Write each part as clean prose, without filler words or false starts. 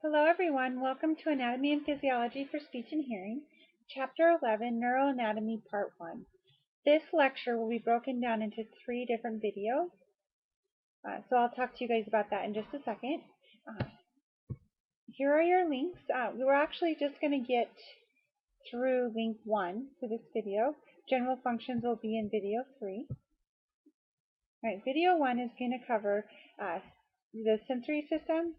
Hello everyone, welcome to Anatomy and Physiology for Speech and Hearing, Chapter 11, Neuroanatomy Part 1. This lecture will be broken down into 3 different videos, so I'll talk to you guys about that in just a second. Here are your links. We were actually just going to get through link 1 for this video. General functions will be in video 3. Alright, video 1 is going to cover the sensory system,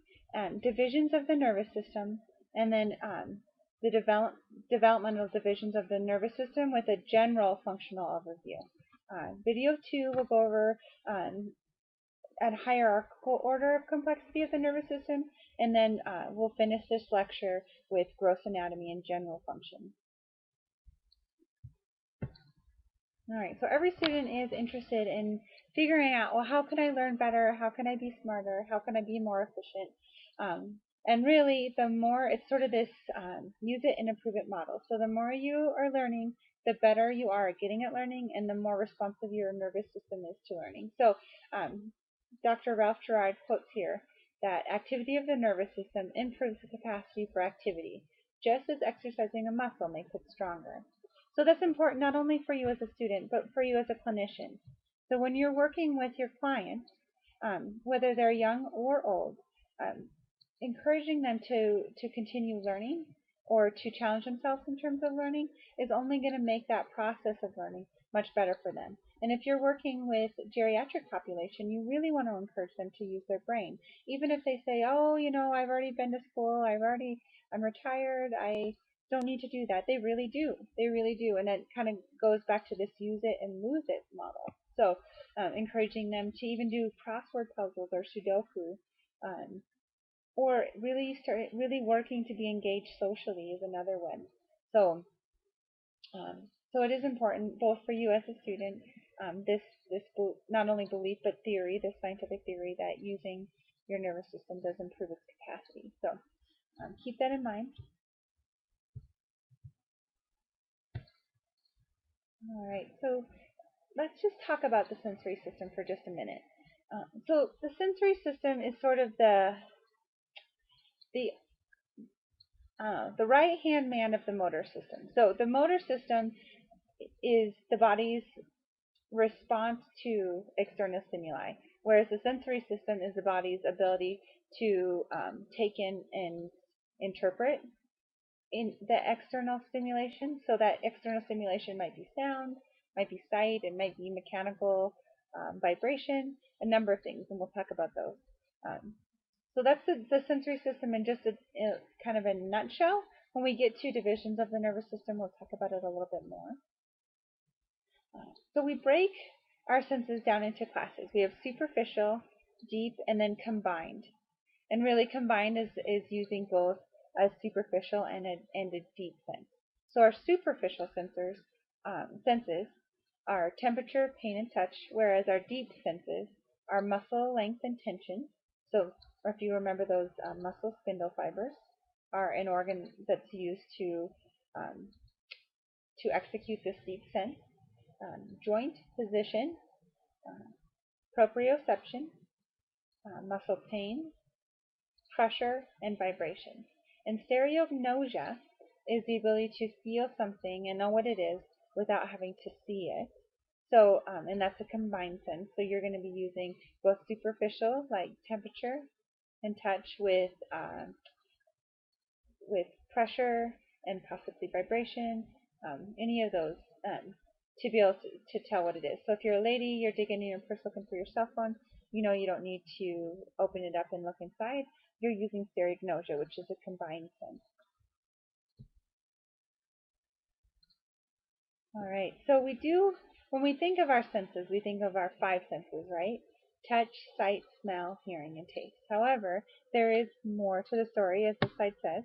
divisions of the nervous system, and then the developmental divisions of the nervous system with a general functional overview. Video 2 will go over a hierarchical order of complexity of the nervous system, and then we'll finish this lecture with gross anatomy and general function. Alright, so every student is interested in figuring out, well, how can I learn better? How can I be smarter? How can I be more efficient? And really, the more, it's sort of this use it and improve it model. So the more you are learning, the better you are at getting at learning, and the more responsive your nervous system is to learning. So Dr. Ralph Gerard quotes here that activity of the nervous system improves the capacity for activity, just as exercising a muscle makes it stronger. So that's important not only for you as a student, but for you as a clinician. So when you're working with your clients, whether they're young or old, encouraging them to continue learning or to challenge themselves in terms of learning is only going to make that process of learning much better for them. And if you're working with geriatric population, you really want to encourage them to use their brain. Even if they say, oh, you know, I've already been to school, I'm retired, I don't need to do that. They really do. They really do. And that kind of goes back to this use it and lose it model. So encouraging them to even do crossword puzzles or Sudoku, or really working to be engaged socially is another one. So so it is important both for you as a student, this not only belief but theory, this scientific theory that using your nervous system does improve its capacity. So keep that in mind. All right, so let's just talk about the sensory system for just a minute. So the sensory system is sort of the right-hand man of the motor system. So the motor system is the body's response to external stimuli, whereas the sensory system is the body's ability to take in and interpret in the external stimulation. So that external stimulation might be sound, might be sight, it might be mechanical vibration, a number of things, and we'll talk about those. So that's the sensory system in just kind of a nutshell. When we get to divisions of the nervous system, we'll talk about it a little bit more. So we break our senses down into classes. We have superficial, deep, and then combined. And really combined is using both a superficial and a deep sense. So our superficial senses are temperature, pain, and touch, whereas our deep senses are muscle, length, and tension. So if you remember, those muscle spindle fibers are an organ that's used to execute this deep sense. Joint position, proprioception, muscle pain, pressure, and vibration. And stereognosia is the ability to feel something and know what it is without having to see it. So, and that's a combined sense. So you're going to be using both superficial, like temperature and touch, with pressure and possibly vibration, any of those, to be able to tell what it is. So if you're a lady, you're digging in your purse looking for your cell phone, you know you don't need to open it up and look inside. You're using stereognosia, which is a combined sense. All right, so when we think of our senses, we think of our 5 senses, right? Touch, sight, smell, hearing, and taste. However, there is more to the story, as the slide says.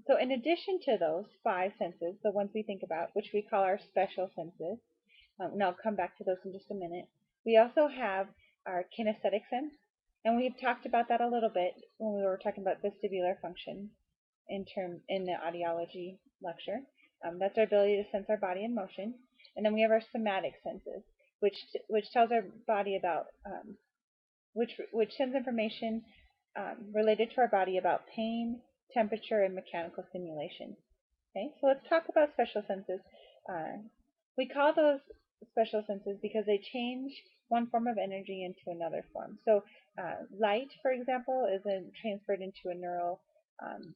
So in addition to those 5 senses, the ones we think about, which we call our special senses, and I'll come back to those in just a minute, we also have our kinesthetic sense, and we've talked about that a little bit when we were talking about vestibular function in the audiology lecture. That's our ability to sense our body in motion. And then we have our somatic senses, which tells our body about which sends information related to our body about pain, temperature, and mechanical stimulation. Okay, so let's talk about special senses. We call those special senses because they change one form of energy into another form. So light, for example, is transferred into um,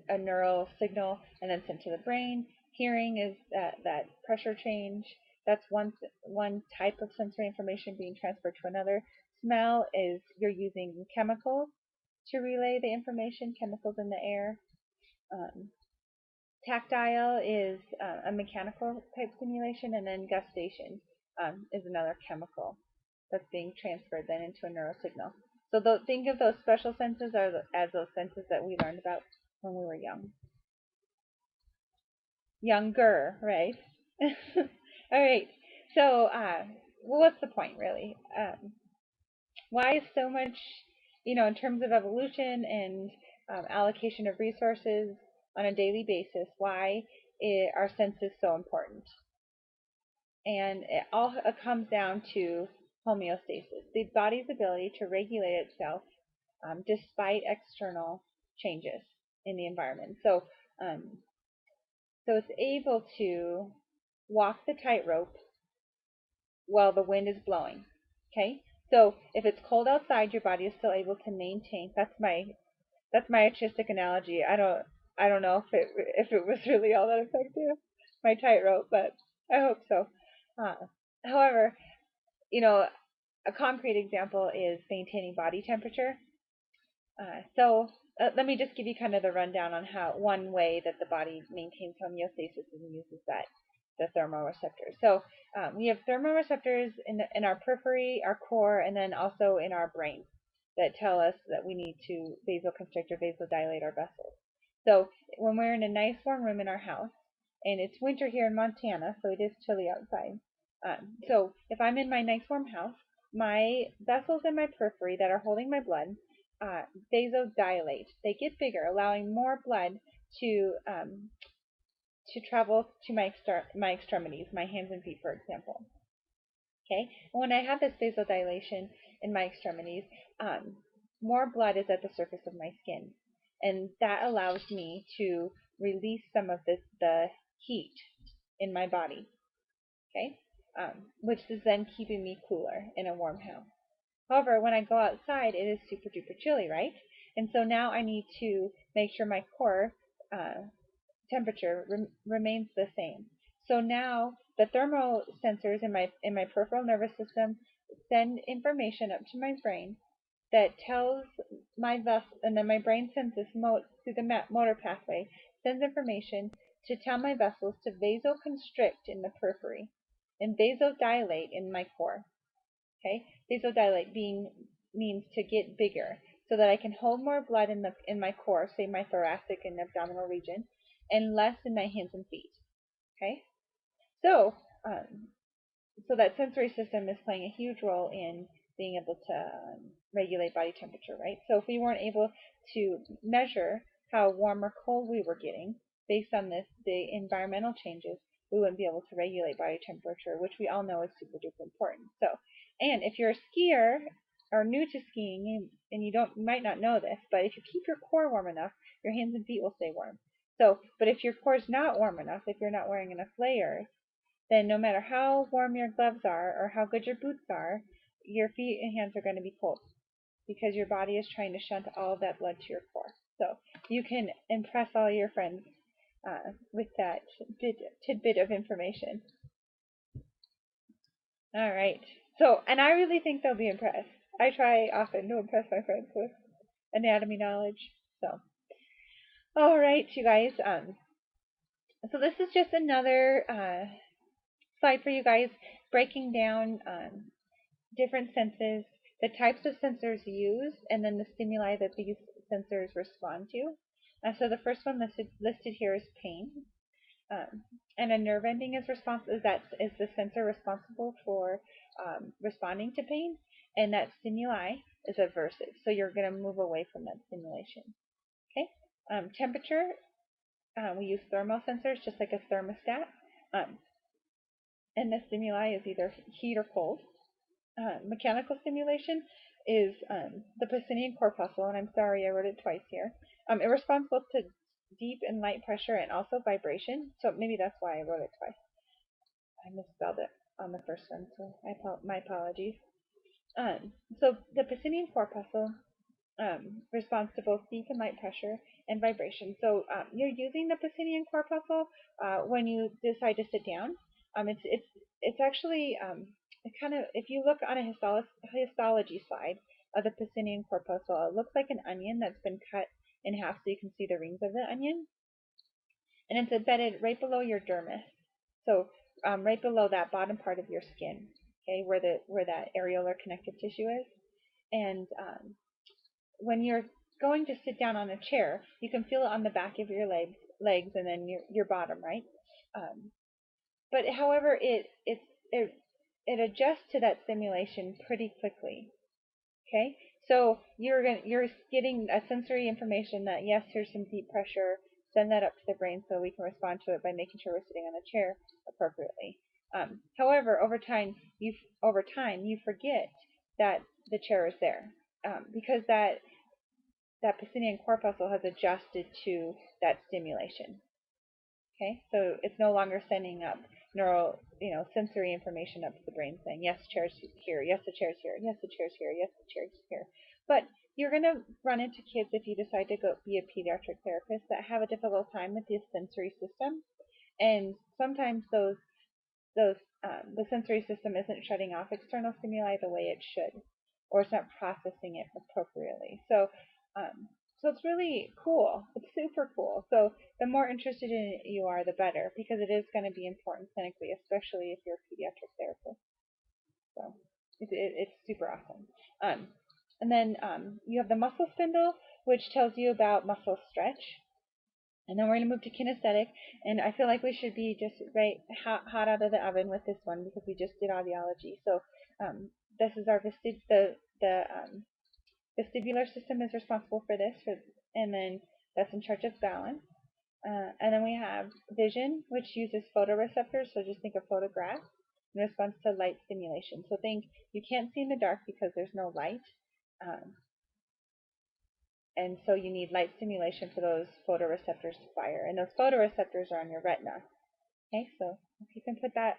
a neural signal and then sent to the brain. Hearing is that pressure change. That's one type of sensory information being transferred to another. Smell is you're using chemicals to relay the information, chemicals in the air. Um, Tactile is a mechanical type stimulation, and then gustation is another chemical that's being transferred then into a neural signal. So think of those special senses as those senses that we learned about when we were younger, right? All right. So, well, what's the point, really? Why is so much, in terms of evolution and allocation of resources on a daily basis, why are senses so important? And it all comes down to homeostasis, the body's ability to regulate itself despite external changes in the environment. Um, so it's able to walk the tightrope while the wind is blowing. Okay, so if it's cold outside, your body is still able to maintain. That's my artistic analogy. I don't know if it was really all that effective, my tightrope, but I hope so. Uh, However, you know, a concrete example is maintaining body temperature. So let me just give you kind of the rundown on how one way that the body maintains homeostasis and uses the thermoreceptors. So we have thermoreceptors in our periphery, our core, and then also in our brain that tell us that we need to vasoconstrict or vasodilate our vessels. So when we're in a nice warm room in our house, and it's winter here in Montana, so it is chilly outside. So if I'm in my nice warm house, my vessels in my periphery that are holding my blood vasodilate. They get bigger, allowing more blood to travel to my extremities, my hands and feet, for example. Okay, and when I have this vasodilation in my extremities, more blood is at the surface of my skin, and that allows me to release some of the heat in my body. Okay, which is then keeping me cooler in a warm house. However, when I go outside, it is super duper chilly, right? And so now I need to make sure my core temperature remains the same. So now the thermal sensors in my peripheral nervous system send information up to my brain that tells my vessel, and then my brain sends this through the motor pathway, sends information to tell my vessels to vasoconstrict in the periphery and vasodilate in my core. Okay, vasodilate means to get bigger, so that I can hold more blood in my core, say my thoracic and abdominal region, and less in my hands and feet. Okay, so um, so that sensory system is playing a huge role in being able to regulate body temperature, right? So if we weren't able to measure how warm or cold we were getting based on the environmental changes, we wouldn't be able to regulate body temperature, which we all know is super duper important. So, and if you're a skier or new to skiing, and you might not know this, but if you keep your core warm enough, your hands and feet will stay warm. So, but if your core is not warm enough, if you're not wearing enough layers, then no matter how warm your gloves are or how good your boots are, your feet and hands are going to be cold because your body is trying to shunt all of that blood to your core. So you can impress all your friends with that tidbit of information. All right. So, and I really think they'll be impressed. I try often to impress my friends with anatomy knowledge. So, all right, you guys. So this is just another slide for you guys, breaking down different senses, the types of sensors used, and then the stimuli that these sensors respond to. So the first one listed here is pain. And a nerve ending is the sensor responsible for responding to pain, and that stimuli is aversive. So you're going to move away from that stimulation. Okay. Temperature, we use thermal sensors just like a thermostat. And the stimuli is either heat or cold. Mechanical stimulation is the Pacinian corpuscle, and I'm sorry I wrote it twice here. It responds both to deep and light pressure and also vibration, so maybe that's why I wrote it twice. I misspelled it on the first one, so my apologies. So the Pacinian corpuscle responds to both deep and light pressure and vibration. So you're using the Pacinian corpuscle when you decide to sit down. It's actually it kind of, if you look on a histology slide of the Pacinian corpuscle, it looks like an onion that's been cut in half so you can see the rings of the onion, and it's embedded right below your dermis. So right below that bottom part of your skin, okay, where that areolar connective tissue is, and when you're going to sit down on a chair, you can feel it on the back of your legs, and then your bottom, right? But however, it adjusts to that stimulation pretty quickly. Okay, so you're getting a sensory information that yes, here's some deep pressure. Send that up to the brain so we can respond to it by making sure we're sitting on a chair appropriately. However, over time you forget that the chair is there because that Pacinian corpuscle has adjusted to that stimulation. Okay, so it's no longer sending up sensory information up to the brain saying, yes, chair's here, yes, the chair's here, yes, the chair's here, yes, the chair's here. But you're going to run into kids, if you decide to go be a pediatric therapist, that have a difficult time with the sensory system. And sometimes the sensory system isn't shutting off external stimuli the way it should, or it's not processing it appropriately. So it's really cool. It's super cool. So the more interested in it you are, the better, because it is going to be important clinically, especially if you're a pediatric therapist. So it's super awesome. And then you have the muscle spindle, which tells you about muscle stretch. And then we're going to move to kinesthetic, and I feel like we should be just right hot out of the oven with this one because we just did audiology. So this is our vestibular system is responsible for this, and then that's in charge of balance. And then we have vision, which uses photoreceptors, so just think of photographs, in response to light stimulation. So think you can't see in the dark because there's no light. And so you need light stimulation for those photoreceptors to fire. And those photoreceptors are on your retina. Okay, so if you can put that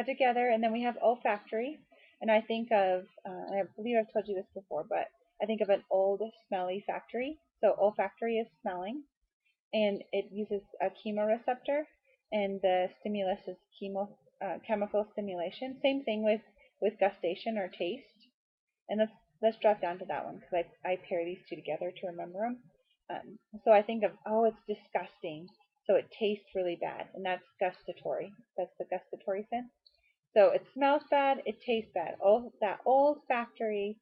together. And then we have olfactory. And I think of, I believe I've told you this before, but I think of an old smelly factory. So olfactory is smelling. And it uses a chemoreceptor. And the stimulus is chemical stimulation. Same thing with gustation or taste. And let's drop down to that one because I pair these two together to remember them. So I think of, oh, it's disgusting, so it tastes really bad, and that's gustatory. That's the gustatory sense. So it smells bad, it tastes bad. Oh, that old factory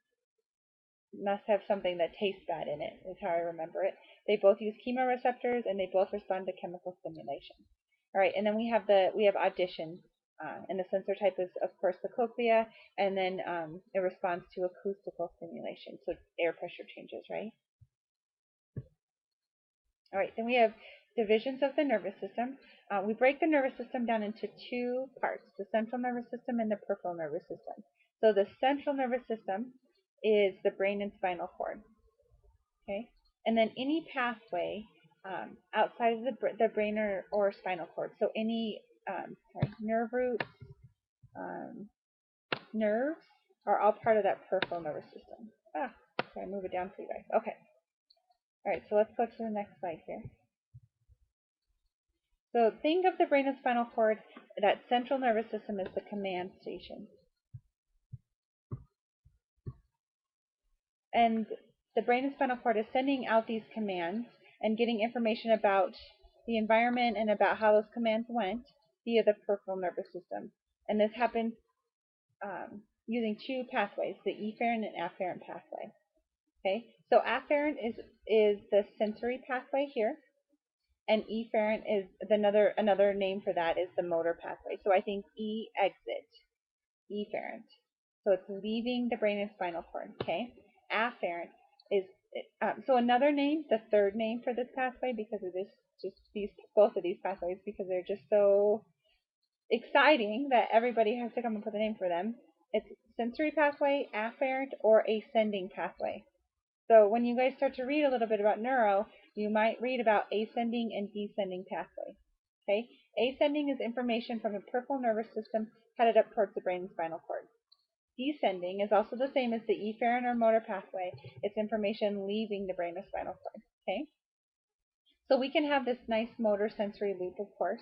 must have something that tastes bad in it, is how I remember it. They both use chemoreceptors, and they both respond to chemical stimulation. All right, and then we have audition. And the sensor type is, of course, the cochlea, and then it responds to acoustical stimulation, so air pressure changes, right? All right, then we have divisions of the nervous system. We break the nervous system down into two parts, the central nervous system and the peripheral nervous system. So the central nervous system is the brain and spinal cord, okay? And then any pathway outside of the brain or spinal cord, so any nerve roots, nerves are all part of that peripheral nervous system. Sorry, move it down for you guys. Okay. All right, so let's go to the next slide here. So think of the brain and spinal cord, that central nervous system is the command station. And the brain and spinal cord is sending out these commands and getting information about the environment and about how those commands went via the peripheral nervous system. And this happens using two pathways, the efferent and afferent pathway. Okay, so afferent is the sensory pathway here, and efferent is another name for that is the motor pathway. So I think exit, efferent. So it's leaving the brain and spinal cord. Okay, afferent is so another name, the third name for this pathway, because it is just both of these pathways, because they're just so exciting that everybody has to come up with a name for them. It's sensory pathway, afferent, or ascending pathway. So when you guys start to read a little bit about neuro, you might read about ascending and descending pathway. Okay? Ascending is information from the peripheral nervous system headed up towards the brain and spinal cord. Descending is also the same as the efferent or motor pathway. It's information leaving the brain and spinal cord. Okay? So we can have this nice motor sensory loop, of course.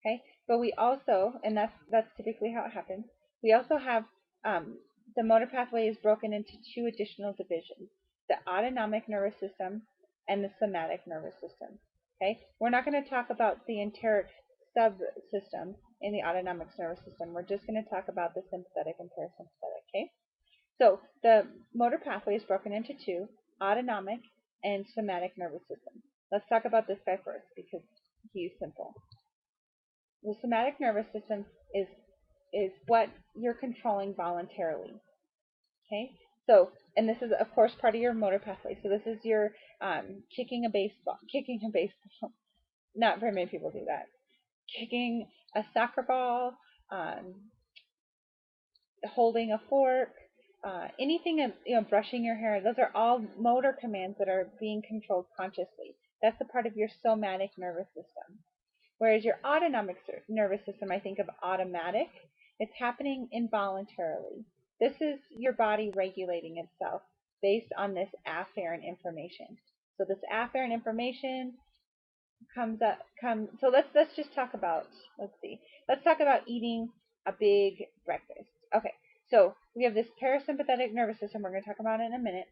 Okay? But we also, and that's typically how it happens, we also have the motor pathway is broken into two additional divisions, the autonomic nervous system and the somatic nervous system. Okay? We're not going to talk about the enteric subsystem in the autonomic nervous system. We're just going to talk about the sympathetic and parasympathetic. Okay? So the motor pathway is broken into two, autonomic and somatic nervous system. Let's talk about this guy first because he's simple. The somatic nervous system is what you're controlling voluntarily. Okay? So, and this is of course part of your motor pathway. So this is your kicking a baseball. Not very many people do that. Kicking a soccer ball, holding a fork, anything, brushing your hair. Those are all motor commands that are being controlled consciously. That's a part of your somatic nervous system. Whereas your autonomic nervous system, I think of automatic. It's happening involuntarily. This is your body regulating itself based on this afferent information. So this afferent information so let's just talk about, let's talk about eating a big breakfast. Okay, so we have this parasympathetic nervous system we're going to talk about in a minute.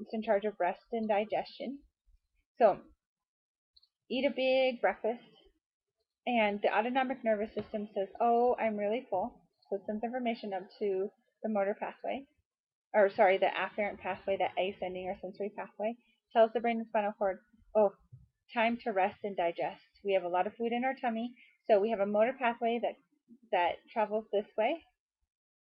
It's in charge of rest and digestion. So eat a big breakfast, and the autonomic nervous system says, oh, I'm really full. So it sends information up to the motor pathway, or sorry, the afferent pathway, the ascending or sensory pathway, tells the brain and spinal cord, oh, time to rest and digest. We have a lot of food in our tummy, so we have a motor pathway that travels this way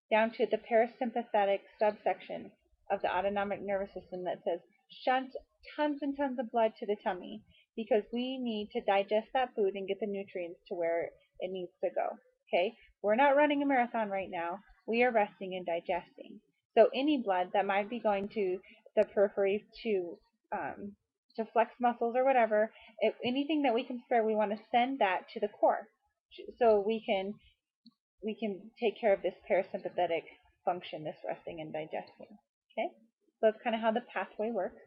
down to the parasympathetic subsection of the autonomic nervous system that says, shunt tons and tons of blood to the tummy because we need to digest that food and get the nutrients to where it needs to go. Okay? We're not running a marathon right now. We are resting and digesting. So any blood that might be going to the periphery to flex muscles or whatever, anything that we can spare, we want to send that to the core so we can take care of this parasympathetic function, this resting and digesting. Okay, so that's kind of how the pathway works.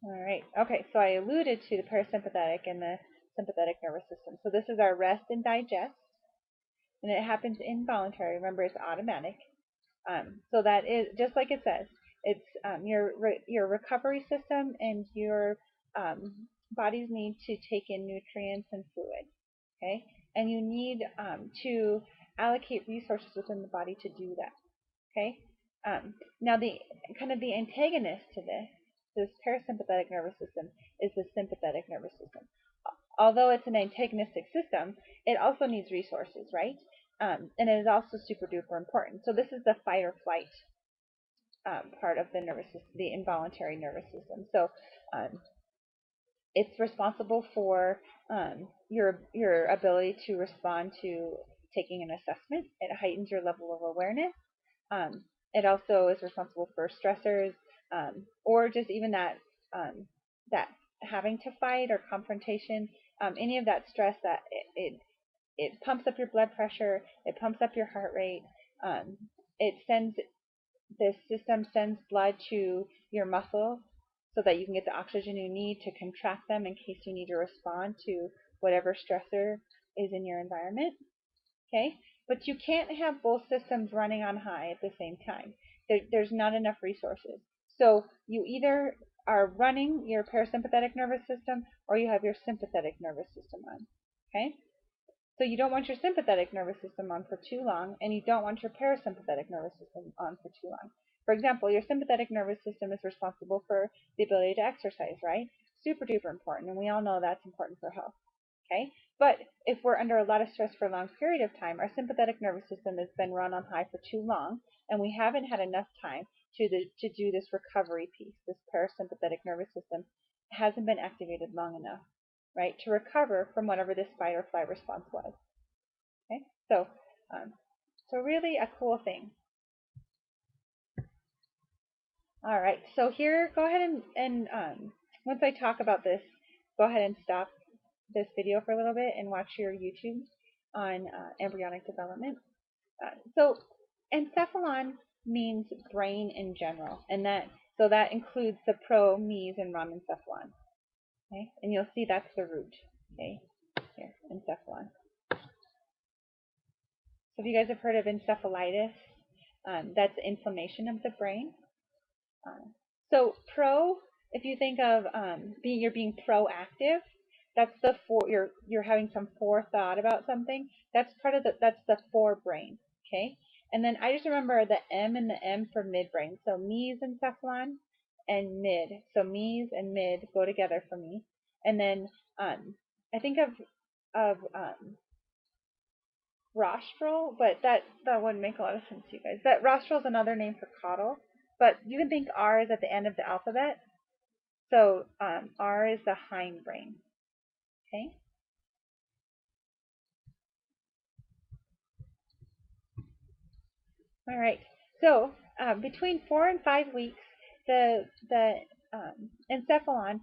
All right. Okay, so I alluded to the parasympathetic and the sympathetic nervous system. So this is our rest and digest, and it happens involuntary. Remember, it's automatic. So that is just like it says. It's your recovery system and your body's need to take in nutrients and fluid. Okay, and you need to allocate resources within the body to do that. Okay, now the kind of the antagonist to this parasympathetic nervous system is the sympathetic nervous system. Although it's an antagonistic system, it also needs resources, right? And it is also super duper important. So this is the fight or flight part of the nervous system, the involuntary nervous system. So it's responsible for your ability to respond to taking an assessment. It heightens your level of awareness. It also is responsible for stressors, or just even that having to fight or confrontation, any of that stress that it pumps up your blood pressure, it pumps up your heart rate, it sends this system sends blood to your muscles so that you can get the oxygen you need to contract them in case you need to respond to whatever stressor is in your environment. Okay, but you can't have both systems running on high at the same time. There's not enough resources. So you either are running your parasympathetic nervous system or you have your sympathetic nervous system on. Okay? So you don't want your sympathetic nervous system on for too long, and you don't want your parasympathetic nervous system on for too long. For example, your sympathetic nervous system is responsible for the ability to exercise, right? Super duper important, and we all know that's important for health. Okay? But if we're under a lot of stress for a long period of time, our sympathetic nervous system has been run on high for too long, and we haven't had enough time to do this recovery piece. This parasympathetic nervous system hasn't been activated long enough, right, to recover from whatever this fight or flight response was. Okay? So, so really a cool thing. All right, so here, go ahead and once I talk about this, go ahead and stop this video for a little bit and watch your YouTube on embryonic development. So encephalon means brain in general, and that includes the pro, mes, and ramencephalon. Okay, and you'll see that's the root. Okay, here, encephalon. So if you guys have heard of encephalitis, that's inflammation of the brain. So pro, if you think of you're being proactive, that's you're having some forethought about something. That's that's the forebrain. Okay, and then I just remember the M and the M for midbrain. So mesencephalon and mid. So mes and mid go together for me. And then I think of rostral, but that wouldn't make a lot of sense to you guys. That rostral is another name for caudal, but you can think R is at the end of the alphabet. So R is the hindbrain. Okay. All right. So between 4 and 5 weeks, the encephalon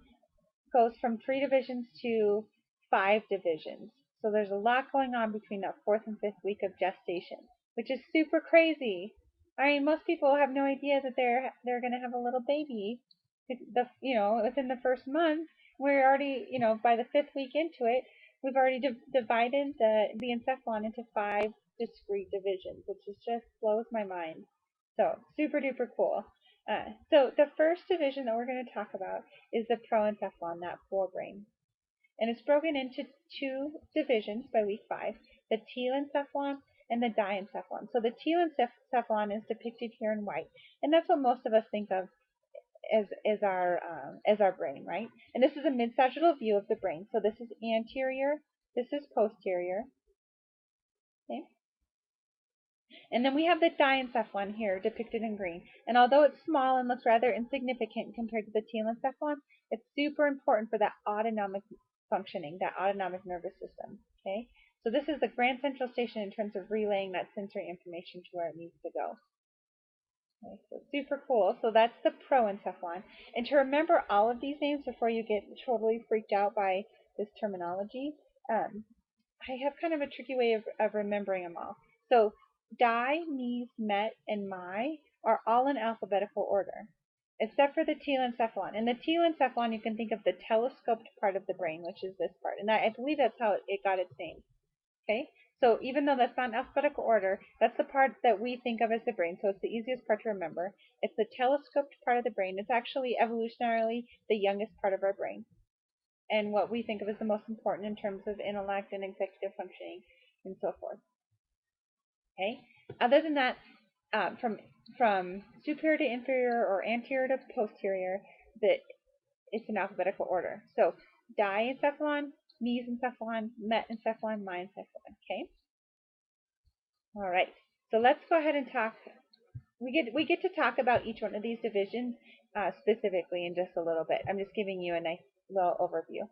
goes from 3 divisions to 5 divisions. So there's a lot going on between that 4th and 5th week of gestation, which is super crazy. I mean, most people have no idea that they're going to have a little baby. Within the first month, we're already, by the 5th week into it, we've already divided the encephalon into 5 discrete divisions, which just blows my mind. So super duper cool. So the first division that we're going to talk about is the proencephalon, that forebrain. And it's broken into 2 divisions by week 5, the telencephalon and the diencephalon. So the telencephalon is depicted here in white, and that's what most of us think of as our brain, right? And this is a mid-sagittal view of the brain. So this is anterior, this is posterior. Okay. And then we have the diencephalon here depicted in green. And although it's small and looks rather insignificant compared to the telencephalon, it's super important for that autonomic functioning, that autonomic nervous system. Okay? So this is the grand central station in terms of relaying that sensory information to where it needs to go. Okay, so super cool. So that's the proencephalon. And to remember all of these names before you get totally freaked out by this terminology, I have kind of a tricky way of remembering them all. So di, mes, met, and my are all in alphabetical order, except for the telencephalon. And the telencephalon, you can think of the telescoped part of the brain, which is this part. And I believe that's how it got its name. Okay? So even though that's not in alphabetical order, that's the part that we think of as the brain. So it's the easiest part to remember. It's the telescoped part of the brain. It's actually evolutionarily the youngest part of our brain, and what we think of as the most important in terms of intellect and executive functioning and so forth. Okay. Other than that, from superior to inferior or anterior to posterior, that it's in alphabetical order. So diencephalon, mesencephalon, metencephalon, myencephalon. Okay. All right. So let's go ahead and talk. We get to talk about each one of these divisions specifically in just a little bit. I'm just giving you a nice little overview.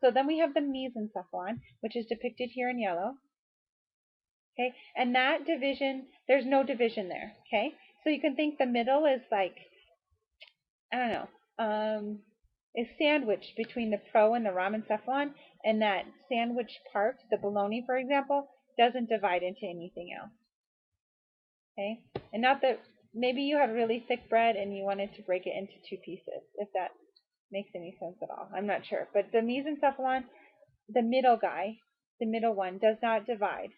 So then we have the mesencephalon, which is depicted here in yellow. Okay, and that division, there's no division there. Okay, so you can think the middle is like, I don't know, is sandwiched between the pro and the ramencephalon, and that sandwich part, the bologna, for example, doesn't divide into anything else. Okay, and not that maybe you had really thick bread and you wanted to break it into 2 pieces, if that makes any sense at all. I'm not sure, but the mesencephalon, the middle guy, the middle one, does not divide.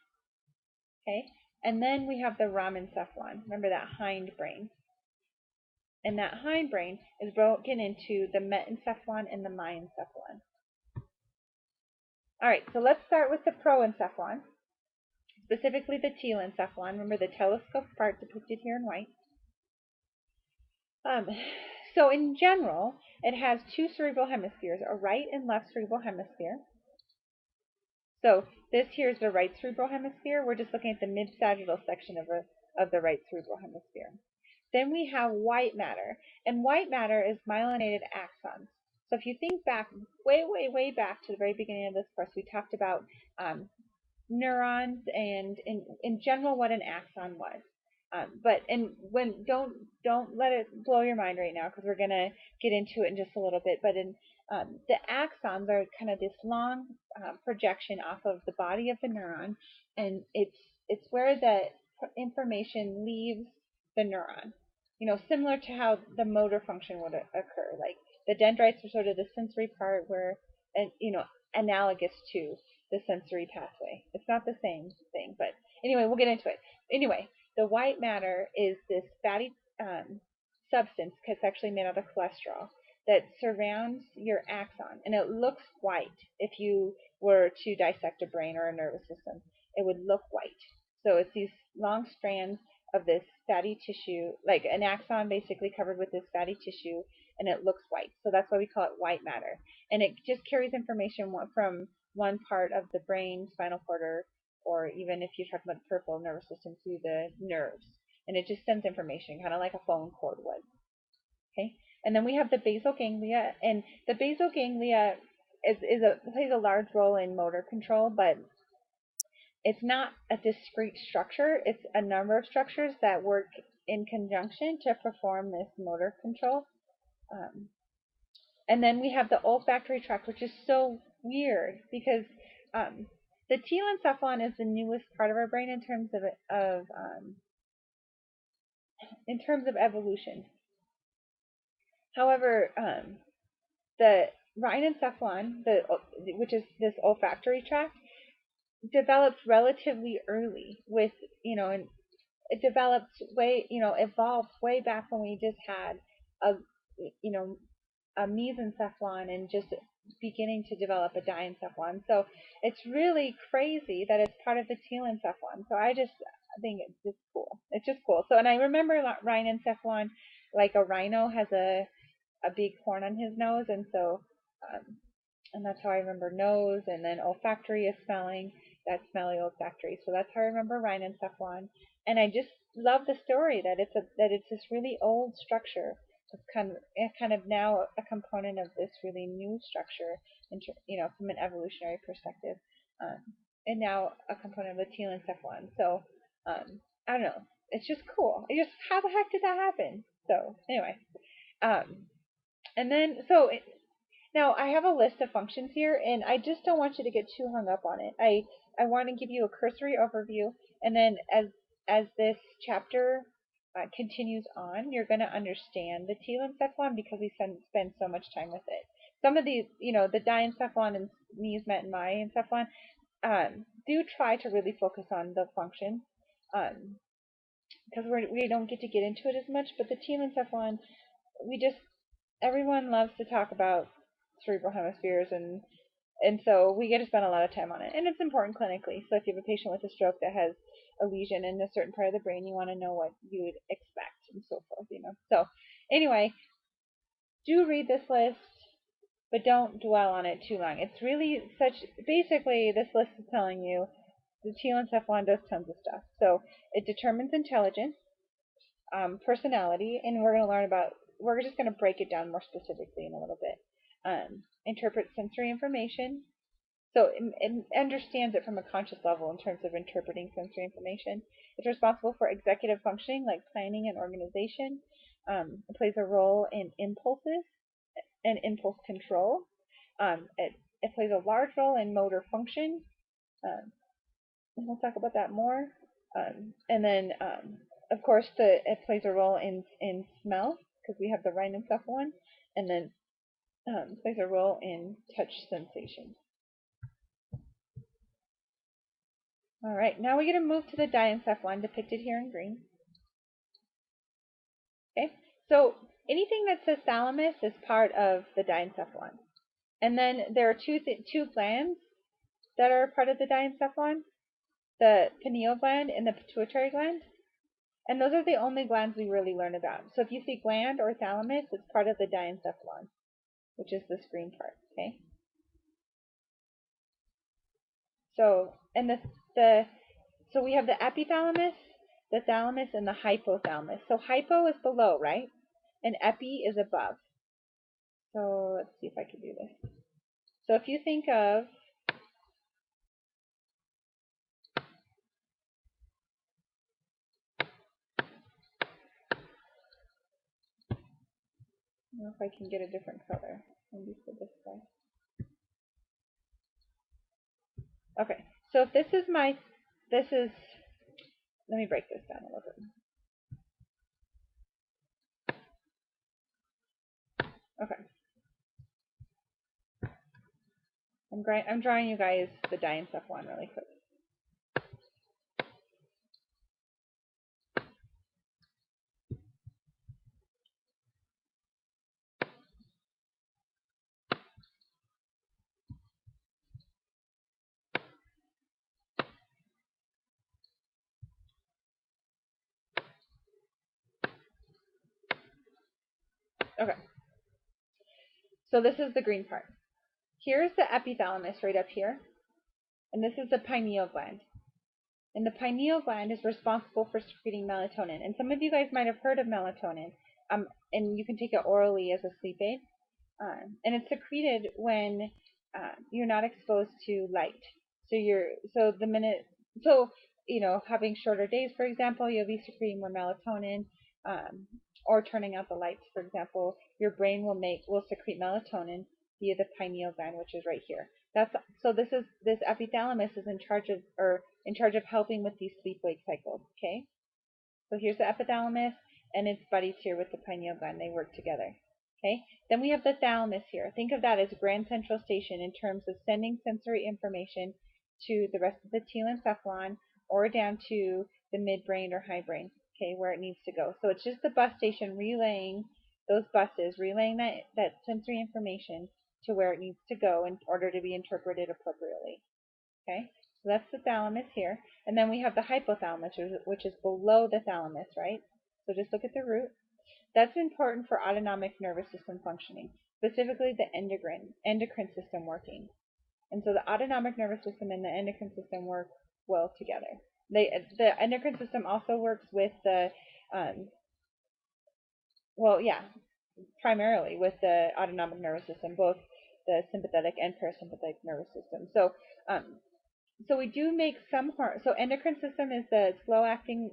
Okay, and then we have the ramencephalon. Remember that hindbrain. And that hindbrain is broken into the metencephalon and the myencephalon. All right, so let's start with the proencephalon, specifically the telencephalon. Remember the telescope part depicted here in white. So in general, it has 2 cerebral hemispheres, a right and left cerebral hemisphere. So this here is the right cerebral hemisphere. We're just looking at the mid-sagittal section of the right cerebral hemisphere. Then we have white matter, and white matter is myelinated axons. So if you think back way, way, way back to the very beginning of this course, we talked about neurons and in general what an axon was. But and when don't let it blow your mind right now because we're gonna get into it in just a little bit. But in the axons are kind of this long projection off of the body of the neuron, and it's where the information leaves the neuron. You know, similar to how the motor function would occur. Like the dendrites are sort of the sensory part where, and you know, analogous to the sensory pathway. It's not the same thing, but anyway, we'll get into it. Anyway, the white matter is this fatty substance that's actually made out of cholesterol that surrounds your axon, and it looks white. If you were to dissect a brain or a nervous system, it would look white. So it's these long strands of this fatty tissue, like an axon basically covered with this fatty tissue, and it looks white. So that's why we call it white matter. And it just carries information from one part of the brain, spinal cord, or even if you talk about the peripheral nervous system, through the nerves. And it just sends information, kind of like a phone cord would. Okay, and then we have the basal ganglia, and the basal ganglia plays a large role in motor control, but it's not a discrete structure. It's a number of structures that work in conjunction to perform this motor control. Um, and then we have the olfactory tract, which is so weird because um, the telencephalon is the newest part of our brain in terms of evolution. However, the rhinencephalon, which is this olfactory tract, developed relatively early with, and it developed evolved way back when we just had a, you know, a mesencephalon and just beginning to develop a diencephalon. So it's really crazy that it's part of the telencephalon. So I think it's just cool. It's just cool. So, and I remember rhinencephalon, like a rhino has a big horn on his nose, and so um, and that's how I remember nose, and then olfactory is smelling. That's smelly olfactory. So that's how I remember rhinencephalon. And I just love the story that it's this really old structure. It's kind of now a component of this really new structure, from an evolutionary perspective, um, and now a component of the telencephalon. So I don't know. It's just cool. It just how the heck did that happen? So anyway, um, and then now I have a list of functions here, and I just don't want you to get too hung up on it. I want to give you a cursory overview, and then as this chapter continues on, you're going to understand the telencephalon because we spend so much time with it. Some of these, the diencephalon and mesencephalon and myencephalon, do try to really focus on the function, because we don't get into it as much. But the telencephalon, we just everyone loves to talk about cerebral hemispheres, and so we get to spend a lot of time on it, and it's important clinically. So if you have a patient with a stroke that has a lesion in a certain part of the brain, you want to know what you would expect and so forth. So anyway, do read this list, but don't dwell on it too long. It's really basically this list is telling you the telencephalon does tons of stuff. So it determines intelligence, personality, and we're just going to break it down more specifically in a little bit. Interprets sensory information. So it understands it from a conscious level in terms of interpreting sensory information. It's responsible for executive functioning like planning and organization. It plays a role in impulses and impulse control. It plays a large role in motor function. Um, we'll talk about that more. And then, of course, it plays a role in smell because we have the rhinencephalon, and then plays a role in touch sensation. All right, now we're going to move to the diencephalon depicted here in green. Okay, so anything that says thalamus is part of the diencephalon. And then there are two glands that are part of the diencephalon, the pineal gland and the pituitary gland. And those are the only glands we really learn about. So if you see gland or thalamus, it's part of the diencephalon, which is this green part. Okay. So so we have the epithalamus, the thalamus, and the hypothalamus. So hypo is below, right? And epi is above. So let's see if I can do this. So if you think of I don't know if I can get a different color. Maybe for this guy. Okay, so if this is let me break this down a little bit. Okay, I'm drawing you guys the diencephalon really quick. Okay, so this is the green part. Here's the epithalamus right up here, and this is the pineal gland. And the pineal gland is responsible for secreting melatonin. And some of you guys might have heard of melatonin, and you can take it orally as a sleep aid. And it's secreted when you're not exposed to light. So having shorter days, for example, you'll be secreting more melatonin, um, or turning out the lights, for example, your brain will secrete melatonin via the pineal gland, which is right here. This epithalamus is in charge of helping with these sleep-wake cycles. Okay, so here's the epithalamus, and its buddies here with the pineal gland. They work together. Okay, then we have the thalamus here. Think of that as Grand Central Station in terms of sending sensory information to the rest of the telencephalon or down to the midbrain or hindbrain, okay, where it needs to go. So it's just the bus station relaying that sensory information to where it needs to go in order to be interpreted appropriately. Okay, so that's the thalamus here. And then we have the hypothalamus, which is below the thalamus, right? So just look at the root. That's important for autonomic nervous system functioning, specifically the endocrine system working. And so the autonomic nervous system and the endocrine system work well together. The endocrine system also works with um, primarily with the autonomic nervous system, both the sympathetic and parasympathetic nervous system. So we do make so endocrine system is the slow-acting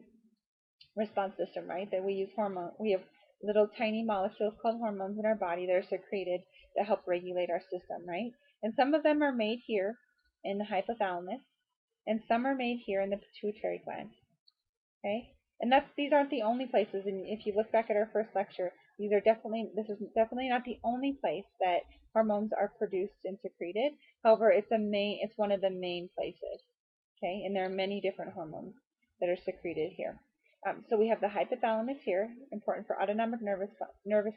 response system, right? That we use hormone. We have little tiny molecules called hormones in our body that are secreted that help regulate our system, right? And some of them are made here in the hypothalamus, and some are made here in the pituitary gland. Okay, and these aren't the only places. And if you look back at our first lecture, this is definitely not the only place that hormones are produced and secreted. However, it's one of the main places. Okay, and there are many different hormones that are secreted here. So we have the hypothalamus here, important for autonomic nervous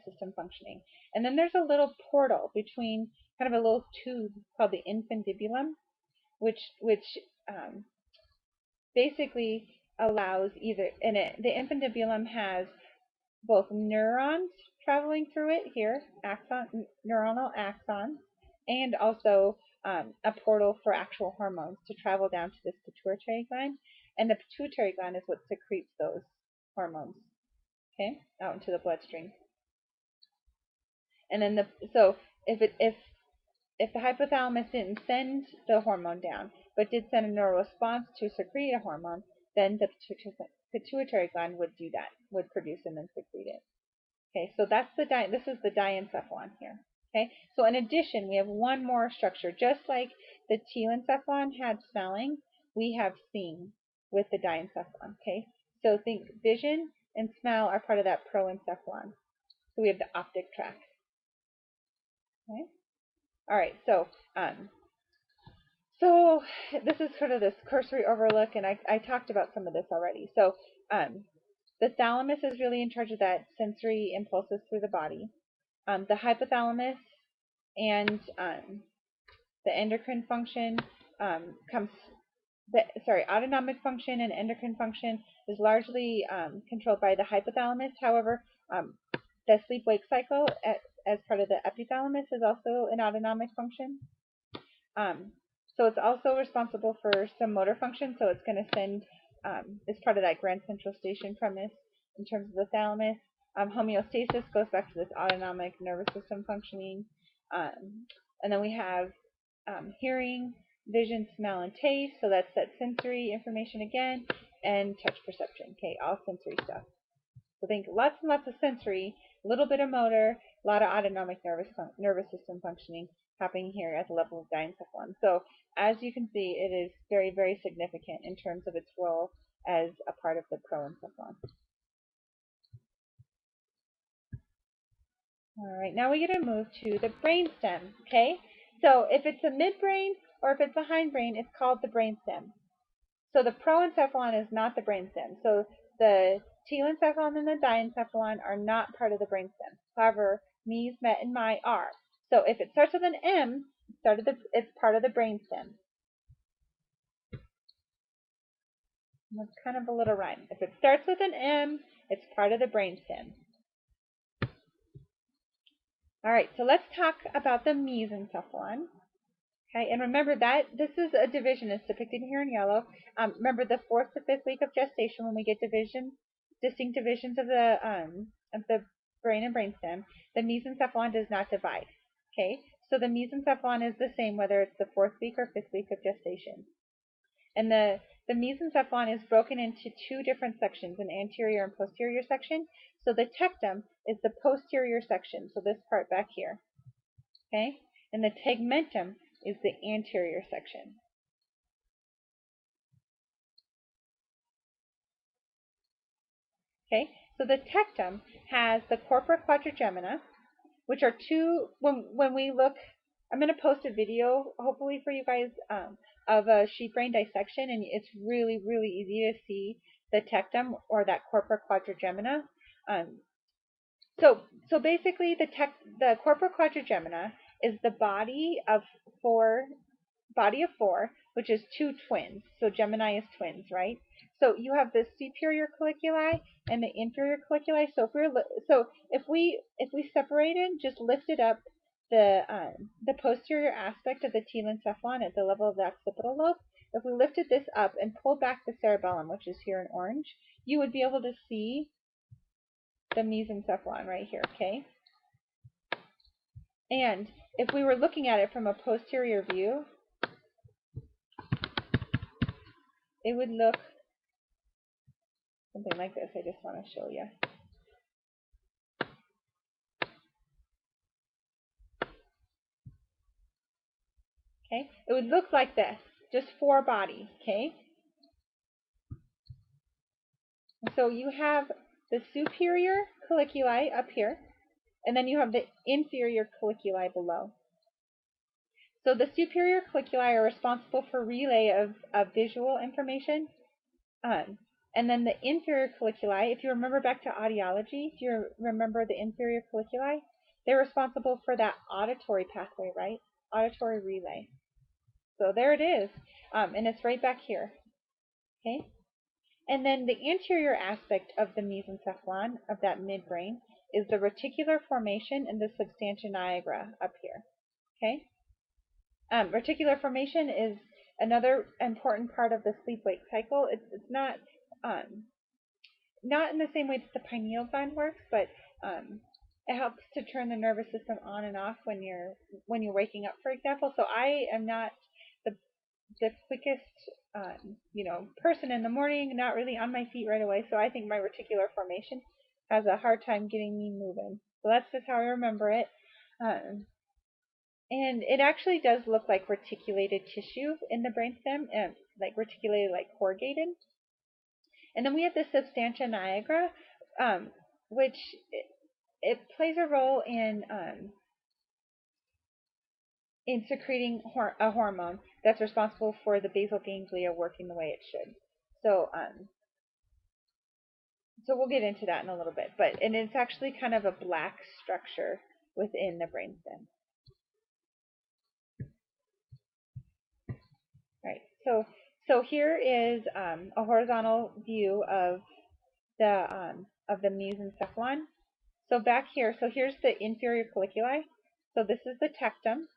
system functioning. And then there's a little portal between, kind of a little tube called the infundibulum, which basically allows the infundibulum has both neurons traveling through it here, neuronal axons, and also a portal for actual hormones to travel down to this pituitary gland. And the pituitary gland is what secretes those hormones, okay, out into the bloodstream. And then if the hypothalamus didn't send the hormone down, but did send a neural response to secrete a hormone, then the pituitary gland would do that, would produce and then secrete it. Okay, so this is the diencephalon here. Okay, so in addition, we have one more structure. Just like the telencephalon had smelling, we have seeing with the diencephalon. Okay, so think vision and smell are part of that proencephalon. So we have the optic tract. Okay, all right, so this is sort of this cursory overlook, and I talked about some of this already. So the thalamus is really in charge of that sensory impulses through the body. The hypothalamus and the endocrine function autonomic function and endocrine function is largely controlled by the hypothalamus. However, the sleep-wake cycle as part of the epithalamus is also an autonomic function. So it's also responsible for some motor function. So it's going to send, it's part of that Grand Central Station premise in terms of the thalamus. Homeostasis goes back to this autonomic nervous system functioning. And then we have hearing, vision, smell, and taste. So that's that sensory information again. And touch perception. Okay, all sensory stuff. So think lots and lots of sensory A little bit of motor, a lot of autonomic nervous system functioning happening here at the level of diencephalon. So as you can see, it is very, very significant in terms of its role as a part of the proencephalon. All right, now we're going to move to the brainstem, okay? So if it's a midbrain or if it's a hindbrain, it's called the brainstem. So the proencephalon is not the brainstem. So the telencephalon and the diencephalon are not part of the brainstem. However, me's, met, and my are. So if it starts with an M, it's part of the brainstem. That's kind of a little rhyme. If it starts with an M, it's part of the brainstem. All right, so let's talk about the mesencephalon. Okay, and remember that this is a division. It's depicted here in yellow. Remember the 4th to 5th week of gestation when we get distinct divisions of the brain and brainstem. The mesencephalon does not divide. Okay, so the mesencephalon is the same whether it's the 4th week or 5th week of gestation. And the mesencephalon is broken into two different sections, an anterior and posterior section. So the tectum is the posterior section, so this part back here. Okay, and the tegmentum is the anterior section. Okay, so the tectum has the corpora quadrigemina, which are two, when we look, I'm going to post a video hopefully for you guys of a sheep brain dissection, and it's really, really easy to see the tectum or that corpora quadrigemina. So basically the corpora quadrigemina is the body of four, which is two twins. So Gemini is twins, right? So you have the superior colliculi and the inferior colliculi. So if we separated, just lifted up the posterior aspect of the telencephalon at the level of the occipital lobe, if we lifted this up and pulled back the cerebellum, which is here in orange, you would be able to see the mesencephalon right here, okay? And if we were looking at it from a posterior view, it would look something like this. I just want to show you. Okay, it would look like this, just four bodies, okay? So you have the superior colliculi up here, and then you have the inferior colliculi below. So the superior colliculi are responsible for relay of visual information. And then the inferior colliculi, if you remember back to audiology, do you remember the inferior colliculi? They're responsible for that auditory pathway, right? Auditory relay. So there it is, and it's right back here, okay? And then the anterior aspect of the mesencephalon, of that midbrain, is the reticular formation and the substantia nigra up here, okay? Reticular formation is another important part of the sleep-wake cycle. It's not in the same way that the pineal gland works, but it helps to turn the nervous system on and off when you're waking up, for example. So I am not the quickest person in the morning, not really on my feet right away. So I think my reticular formation has a hard time getting me moving. So that's just how I remember it. And it actually does look like reticulated tissue in the brainstem, like reticulated, like corrugated. And then we have the substantia nigra, which it plays a role in secreting a hormone that's responsible for the basal ganglia working the way it should. So we'll get into that in a little bit. And it's actually kind of a black structure within the brainstem. Right. So here is a horizontal view of the mesencephalon. So back here, so here's the inferior colliculi. So this is the tectum.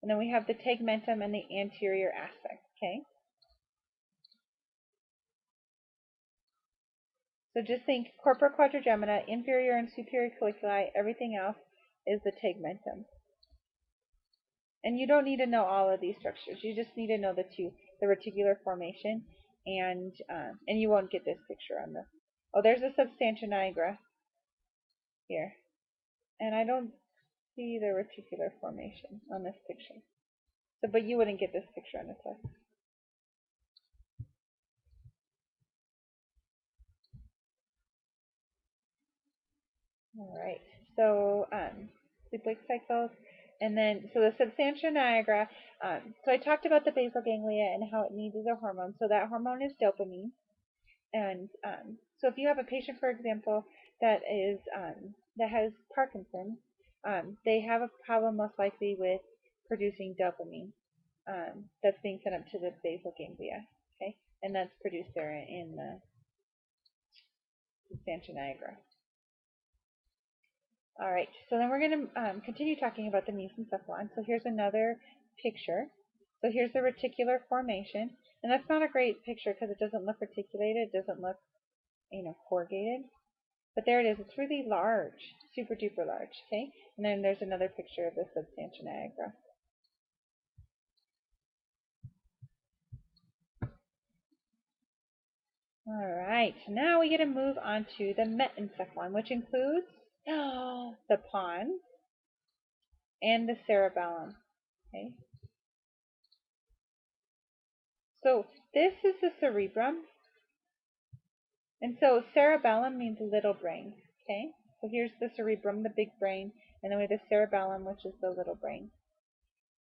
And then we have the tegmentum and the anterior aspect, okay? So just think corpora quadrigemina, inferior and superior colliculi, everything else is the tegmentum. And you don't need to know all of these structures. You just need to know the two, the reticular formation, and you won't get this picture on the. Oh, there's a substantia nigra. here. And I don't see the reticular formation on this picture. So, but you wouldn't get this picture on the test. All right. So, sleep-wake cycles. And then, so the substantia nigra, so I talked about the basal ganglia and how it needs a hormone. So that hormone is dopamine. And so if you have a patient, for example, that is that has Parkinson's, they have a problem most likely with producing dopamine that's being sent up to the basal ganglia, okay, and that's produced there in the substantia nigra. All right, so then we're going to continue talking about the mesencephalon. So here's another picture. So here's the reticular formation, and that's not a great picture because it doesn't look reticulated, it doesn't look, corrugated. But there it is. It's really large, super duper large. Okay, and then there's another picture of the substantia nigra. All right, now we get to move on to the metencephalon, which includes the pons and the cerebellum. Okay, so this is the cerebrum, and so cerebellum means little brain. Okay, so here's the cerebrum, the big brain, and then we have the cerebellum, which is the little brain.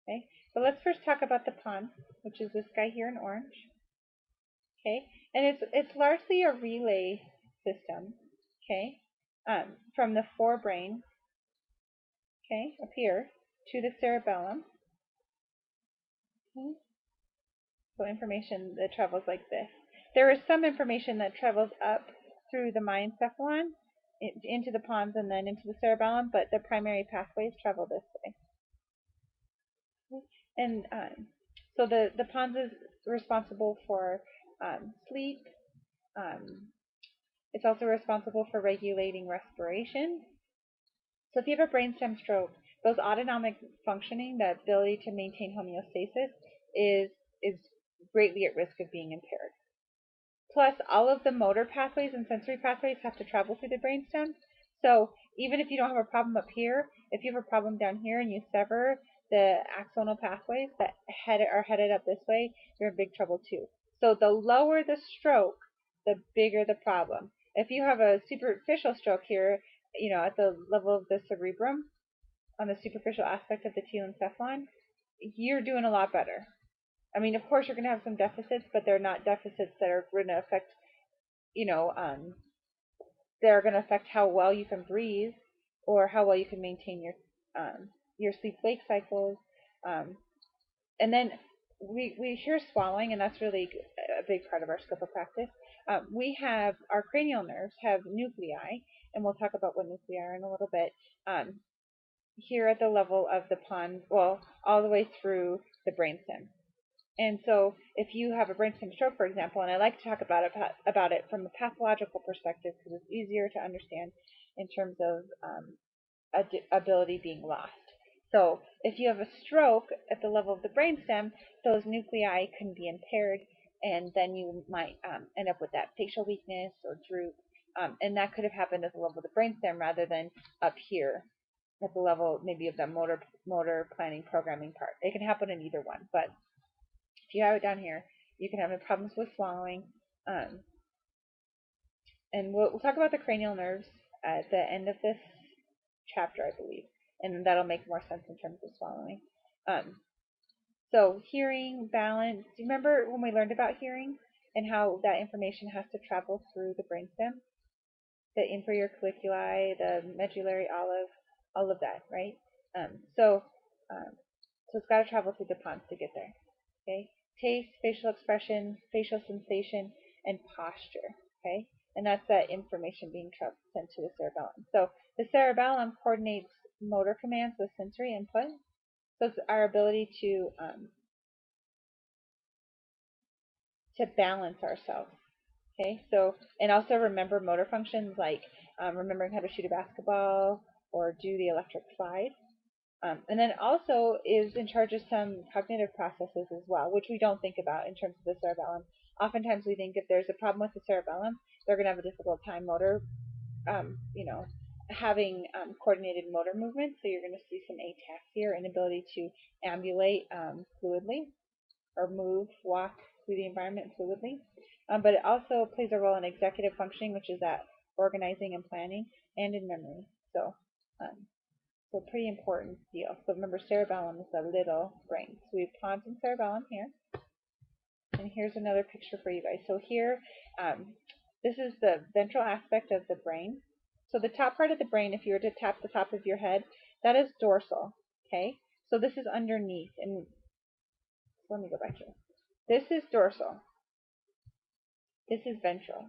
Okay, but let's first talk about the pons, which is this guy here in orange. Okay, and it's largely a relay system. Okay, from the forebrain, okay, up here to the cerebellum. Okay. So information that travels like this. There is some information that travels up through the diencephalon into the pons and then into the cerebellum, but the primary pathways travel this way. Okay. And so the pons is responsible for sleep. It's also responsible for regulating respiration. So if you have a brainstem stroke, those autonomic functioning, the ability to maintain homeostasis, is greatly at risk of being impaired. Plus, all of the motor pathways and sensory pathways have to travel through the brainstem. So even if you don't have a problem up here, if you have a problem down here and you sever the axonal pathways that are headed up this way, you're in big trouble too. So the lower the stroke, the bigger the problem. If you have a superficial stroke here, at the level of the cerebrum, on the superficial aspect of the telencephalon, you're doing a lot better. I mean, of course, you're going to have some deficits, but they're not deficits that are going to affect, they're going to affect how well you can breathe or how well you can maintain your sleep-wake cycles. And then we hear swallowing, and that's really a big part of our scope of practice. We have our cranial nerves have nuclei, and we'll talk about what nuclei are in a little bit. Here at the level of the pons, well, all the way through the brainstem. And so if you have a brainstem stroke, for example, and I like to talk about it from a pathological perspective because it's easier to understand in terms of ability being lost. So if you have a stroke at the level of the brainstem, those nuclei can be impaired, and then you might end up with that facial weakness or droop, and that could have happened at the level of the brainstem rather than up here at the level maybe of the motor planning programming part. It can happen in either one, but if you have it down here, you can have problems with swallowing. And we'll talk about the cranial nerves at the end of this chapter, I believe, and that'll make more sense in terms of swallowing. So hearing, balance. Do you remember when we learned about hearing and how that information has to travel through the brainstem? The inferior colliculi, the medullary olive, all of that, right? So it's got to travel through the pons to get there. Okay, taste, facial expression, facial sensation, and posture. Okay, and that's that information being sent to the cerebellum. So the cerebellum coordinates motor commands with sensory input. So it's our ability to balance ourselves. Okay, so and also remember motor functions like remembering how to shoot a basketball or do the electric slide. And then also is in charge of some cognitive processes as well, which we don't think about in terms of the cerebellum. Oftentimes we think if there's a problem with the cerebellum, they're going to have a difficult time motor, having coordinated motor movements. So you're going to see some ataxia or inability to ambulate fluidly or move, walk through the environment fluidly. But it also plays a role in executive functioning, which is that organizing and planning, and in memory. So pretty important deal. So remember, cerebellum is a little brain. So we have pons and cerebellum here. And here's another picture for you guys. So here, this is the ventral aspect of the brain. So the top part of the brain, if you were to tap the top of your head, that is dorsal. Okay? So this is underneath. And let me go back here. This is dorsal. This is ventral.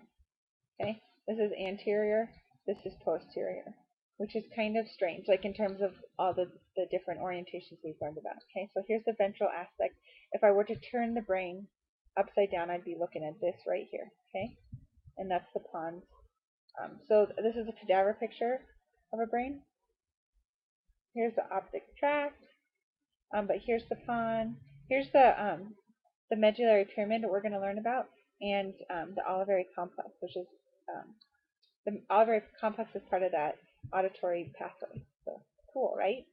Okay? This is anterior. This is posterior, which is kind of strange, like in terms of all the different orientations we've learned about. Okay, so here's the ventral aspect. If I were to turn the brain upside down, I'd be looking at this right here. Okay, and that's the pons. So this is a cadaver picture of a brain. Here's the optic tract, but here's the pons. Here's the medullary pyramid that we're going to learn about, and the olivary complex, which is the olivary complex is part of that auditory pathway. So cool, right?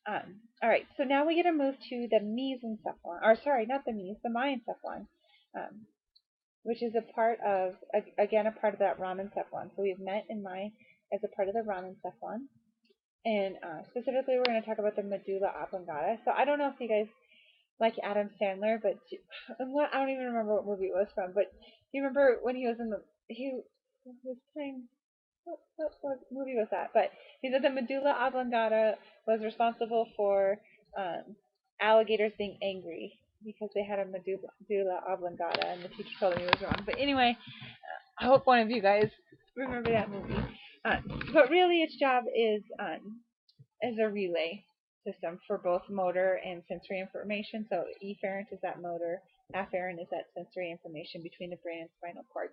All right, so now we get to move to the mesencephalon, or sorry, not the the myencephalon, which is a part of, again, a part of that rhombencephalon. So we've met in as a part of the rhombencephalon. And specifically, we're going to talk about the medulla oblongata. So I don't know if you guys like Adam Sandler, but I don't even remember what movie it was from. But do you remember when he was he was playing, what movie was that? But he said the medulla oblongata was responsible for alligators being angry because they had a medulla oblongata, and the teacher told him he was wrong. But anyway, I hope one of you guys remember that movie. But really, its job is as a relay system for both motor and sensory information. So efferent is that motor, afferent is that sensory information between the brain and spinal cord.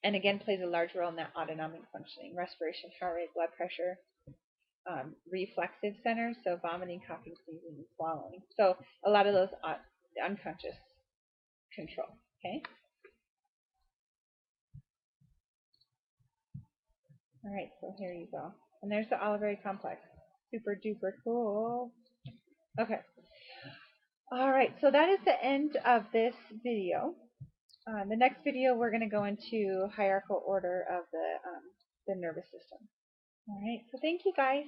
And again, plays a large role in that autonomic functioning, respiration, heart rate, blood pressure, reflexive centers, so vomiting, coughing, sneezing, and swallowing. So a lot of those unconscious control. Okay. All right. So here you go. And there's the olivary complex. Super duper cool. Okay. All right. So that is the end of this video. The next video, we're going to go into hierarchical order of the nervous system. All right. So thank you guys.